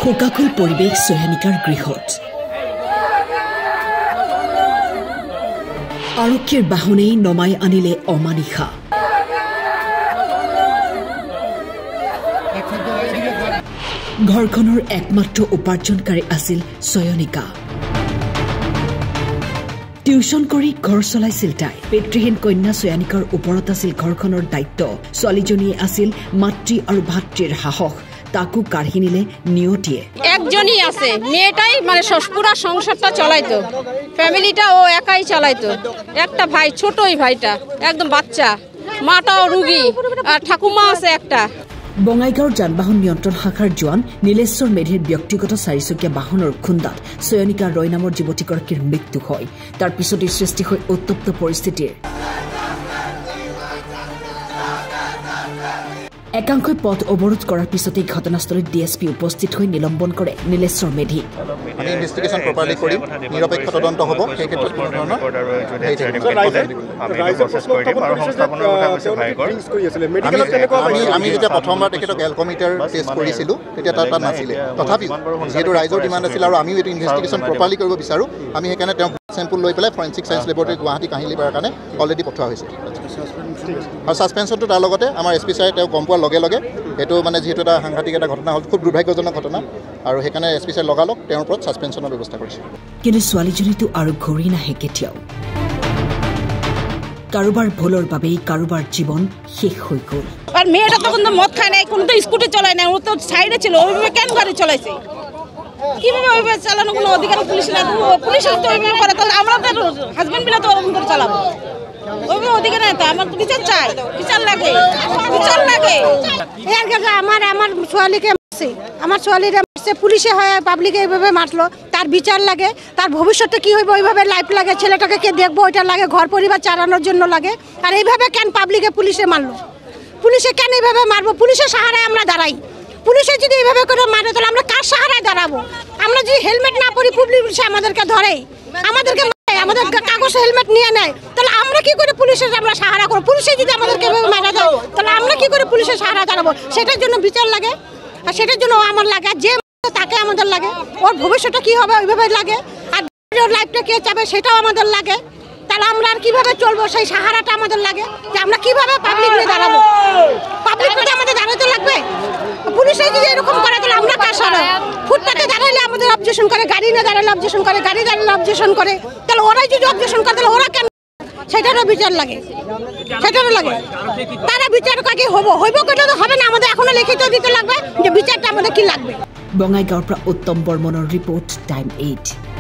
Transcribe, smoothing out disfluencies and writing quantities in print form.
শোকাকুল পৰিৱেশ সহানিকাৰ গৃহত আৰক্ষীৰ বাহনেই নমাই আনিলে অমানিশা ঘৰখনৰ একমাত্ৰ উপাৰ্জনকাৰী আছিল সয়নিকা টিউশন কৰি ঘৰ চলাইছিল তাই পেট্ৰিহীন কন্যা সয়নিকাৰ ওপৰত আছিল ঘৰখনৰ দায়িত্ব ছোৱালীজনীয়ে আছিল মাতৃ আৰু ভাতৃৰ সাহস তাকু কাঢ়ি নিলে নিয়তিয়ে একজনই আছে মেয়েটাই মানে পুরা সংসারটা চালাইতো ফ্যামিলিটা ও একাই চালাইতো একটা ভাই ছোটই ভাইটা একদম বাচ্চা মাটাও রোগী আর ঠাকুমা আছে একটা বঙাইগাঁৱৰ যান-বাহন নিয়ন্ত্ৰণ শাখাৰ জোৱান নীলেশ্বৰ মেধিৰ ব্যক্তিগত চাৰিচকীয়া বাহনৰ খুন্দাত সয়নিকা ৰয় নামৰ যুৱতীগৰাকীৰ মৃত্যু হয় তাৰ পিছতে সৃষ্টি হয় উত্তপ্ত পৰিস্থিতিৰ একাংশই পথ অৱৰোধ কৰাৰ পিছতে ঘটনাস্থলীত ডিএছপি উপস্থিত হৈ নিলম্বন কৰে নীলেশ্বৰ মেধি আমি ইনভেষ্টিগেশ্যন প্ৰপাৰলি কৰিম নিৰপেক্ষ তদন্ত হ'ব সেই ক্ষেত্ৰত কোনো ধৰণৰ আমি যেতিয়া প্ৰথমবাৰ তেখেতক এলকমিটাৰ টেষ্ট কৰিছিলোঁ তেতিয়া তাত নাছিলে তথাপিও যিহেতু ৰাইজৰ ডিমাণ্ড আছিল আৰু আমিও এইটো ইনভেষ্টিগেশ্যন প্ৰপাৰলি কৰিব বিচাৰোঁ আমি সেইকাৰণে তেওঁ চেম্পুল লৈ পেলাই ফৰেনচিক চায়েন্স লেবৰেটৰী গুৱাহাটী কাহিলী কৰাৰ কাৰণে অলৰেডি পঠোৱা হৈছে আৰু ছাছপেনশ্যনটো তাৰ লগতে আমাৰ এছ পি ছাৰে তেওঁ গম পোৱাৰ লগে লগে এইটো মানে যিহেতু এটা সাংঘাতিক এটা ঘটনা হ'ল খুব দুৰ্ভাগ্যজনক ঘটনা আৰু সেইকাৰণে এছ পি ছাৰে লগালগ তেওঁৰ ওপৰত ছাছপেনশ্যনৰ ব্যৱস্থা কৰিছে কিন্তু ছোৱালীজনীতো আৰু ঘূৰি নাহে কেতিয়াও কাৰোবাৰ ভুলৰ বাবেই কাৰোবাৰ জীৱন শেষ হৈ গ'ল আর মেয়েটা তখন তো মদ খায় নাই কোনো তো স্কুটি চলায় না ও তো সাইডে ছিল ওইভাবে কেন গাড়ি চলাইছে কিভাবে ওইভাবে চালানো কোনো অধিকার পুলিশের তো ওইভাবে করে তাহলে আমরা তো হাজবেন্ড মিলে তো ওরকম করে চালাবো ওইভাবে অধিকার নাই তো আমার বিচার চাই বিচার লাগে এর কাছে আমার ছোৱালীকে মাৰছে আমাৰ ছোৱালীৰে মারছে পুলিশে হয় পাবলিকে এইভাবে মারলো তার বিচার লাগে তার ভবিষ্যতে কি হইবে ওইভাবে লাইফ লাগে ছেলেটাকে কে দেখবো ওইটা লাগে ঘর পরিবার চালানোর জন্য লাগে আর এইভাবে কেন পাবলিকে পুলিশে মারলো পুলিশে কেন এইভাবে মারবো পুলিশের সাহারায় আমরা দাঁড়াই পুলিশে যদি এইভাবে করে মারে তাহলে আমরা কার সাহারায় দাঁড়াবো আমরা যদি হেলমেট না পরি পুলিশে আমাদেরকে ধরে আমাদেরকে আমাদের কাগজ হেলমেট নিয়ে নেয় তাহলে আমরা কি করে পুলিশের আমরা সাহারা করবো পুলিশে যদি আমাদেরকে মারা দেয় তাহলে আমরা কি করে পুলিশের সাহারা দাঁড়াবো সেটার জন্য বিচার লাগে আর সেটার জন্য আমার লাগে যে তাকে আমাদের লাগে ওর ভবিষ্যৎটা কি হবে ওইভাবে লাগে আর ওর লাইফটা কে চাবে সেটাও আমাদের লাগে তাহলে আমরা আর কিভাবে চলবো সেই সাহারাটা আমাদের লাগে যে আমরা কিভাবে পাবলিক নিয়ে দাঁড়াবো পাবলিক নিয়ে আমাদের দাঁড়াতে লাগবে পুলিশে যদি এরকম করে তাহলে আমরা কার সাহারা ফুটপাতে দাঁড়াইলে আমাদের অবজেকশন করে গাড়ি না দাঁড়ালে অবজেকশন করে গাড়ি দাঁড়ালে অবজেকশন করে তাহলে ওরাই যদি অবজেকশন করে তাহলে ওরা কেন সেটারও বিচার লাগে তারা বিচার কাকে হইব কেটে তো হবে না আমাদের এখনো লিখিত দিতে লাগবে যে বিচারটা আমাদের কি লাগবে বঙাইগাঁৱৰ পৰা উত্তম বৰ্মনৰ ৰিপৰ্ট টাইম 8